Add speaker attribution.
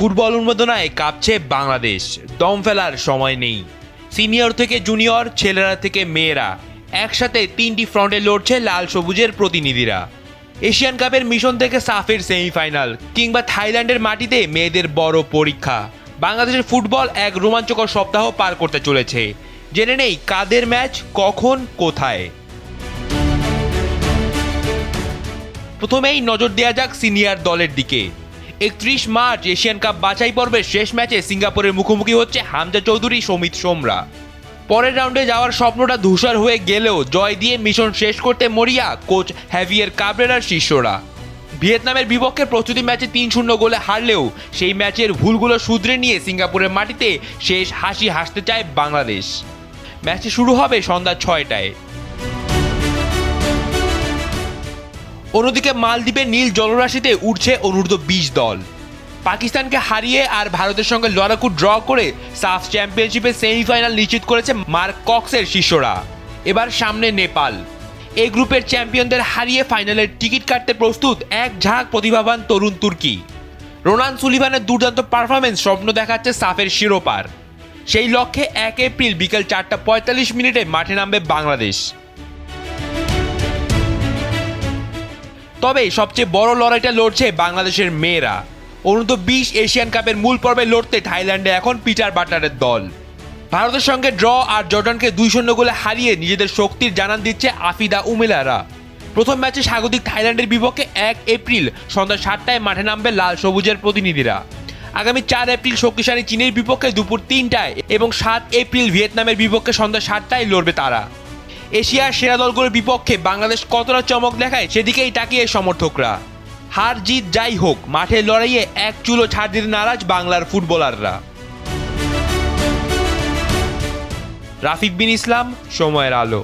Speaker 1: Football উন্মাদনায় কাঁপছে বাংলাদেশ। দম ফেলার সময় নেই। সিনিয়র থেকে জুনিয়র, ছেলেরা থেকে মেয়েরা একসাথে তিনটি ফ্রন্টে লড়ছে লাল সবুজের প্রতিনিধিরা। এশিয়ান কাপের মিশন থেকে সাফের সেমিফাইনাল কিংবা থাইল্যান্ডের মাটিতে মেয়েদের বড় পরীক্ষা, বাংলাদেশের ফুটবল এক রোমাঞ্চকর সপ্তাহ পার করতে চলেছে। জেনে নেই কাদের ম্যাচ, কখন, কোথায়। প্রথমেই নজর দেওয়া যাক সিনিয়র দলের দিকে। 31 মার্চ এশিয়ান কাপ বাছাই পর্বের শেষ ম্যাচে সিঙ্গাপুরের মুখোমুখি হচ্ছে হামজা চৌধুরী, সমিত সোমরা। পরের রাউন্ডে যাওয়ার স্বপ্নটা ধূসর হয়ে গেলেও জয় দিয়ে মিশন শেষ করতে মরিয়া কোচ হ্যাভিয়ের কাবরেরার শিষ্যরা। ভিয়েতনামের বিপক্ষে প্রস্তুতি ম্যাচে 3-0 গোলে হারলেও সেই ম্যাচের ভুলগুলো শুধরে নিয়ে সিঙ্গাপুরের মাটিতে শেষ হাসি হাসতে চায় বাংলাদেশ। ম্যাচটি শুরু হবে সন্ধ্যা 6টায়। অন্যদিকে মালদ্বীপের নীল জলরাশিতে উঠছে অনূর্ধ্ব-20 দল। পাকিস্তানকে হারিয়ে আর ভারতের সঙ্গে লড়াকু ড্র করে সাফ চ্যাম্পিয়নশিপের সেমিফাইনাল নিশ্চিত করেছে মার্ক কক্সের শিষ্যরা। এবার সামনে নেপাল। এই গ্রুপের চ্যাম্পিয়নদের হারিয়ে ফাইনালের টিকিট কাটতে প্রস্তুত এক ঝাঁক প্রতিভাবান তরুণ তুর্কি। রোনান সুলিভানের দুর্দান্ত পারফরমেন্স স্বপ্ন দেখাচ্ছে সাফের শিরোপার। সেই লক্ষ্যে 1 এপ্রিল বিকেল 4:45 মাঠে নামবে বাংলাদেশ। তবে সবচেয়ে বড় লড়াইটা লড়ছে বাংলাদেশের মেয়েরা। অনূর্ধ্ব-20 এশিয়ান কাপের মূল পর্বে লড়তে থাইল্যান্ডে এখন পিটার বাটলারের দল। ভারতের সঙ্গে ড্র আর জর্ডানকে 2-0 গোলে হারিয়ে নিজেদের শক্তির জানান দিচ্ছে আফিদা উমেলারা। প্রথম ম্যাচে স্বাগতিক থাইল্যান্ডের বিপক্ষে 1 এপ্রিল সন্ধ্যা 7টায় মাঠে নামবে লাল সবুজের প্রতিনিধিরা। আগামী 4 এপ্রিল শক্তিশালী চীনের বিপক্ষে দুপুর 3টায় এবং 7 এপ্রিল ভিয়েতনামের বিপক্ষে সন্ধ্যা 7টায় লড়বে তারা। এশিয়ার সেরা দলগুলোর বিপক্ষে বাংলাদেশ কতটা চমক দেখায় সেদিকেই তাকিয়ে সমর্থকরা। হার জিত যাই হোক, মাঠের লড়াইয়ে এক চুলো ছাড় দিতে নারাজ বাংলার ফুটবলাররা। রাফিক বিন ইসলাম, সময়ের আলো।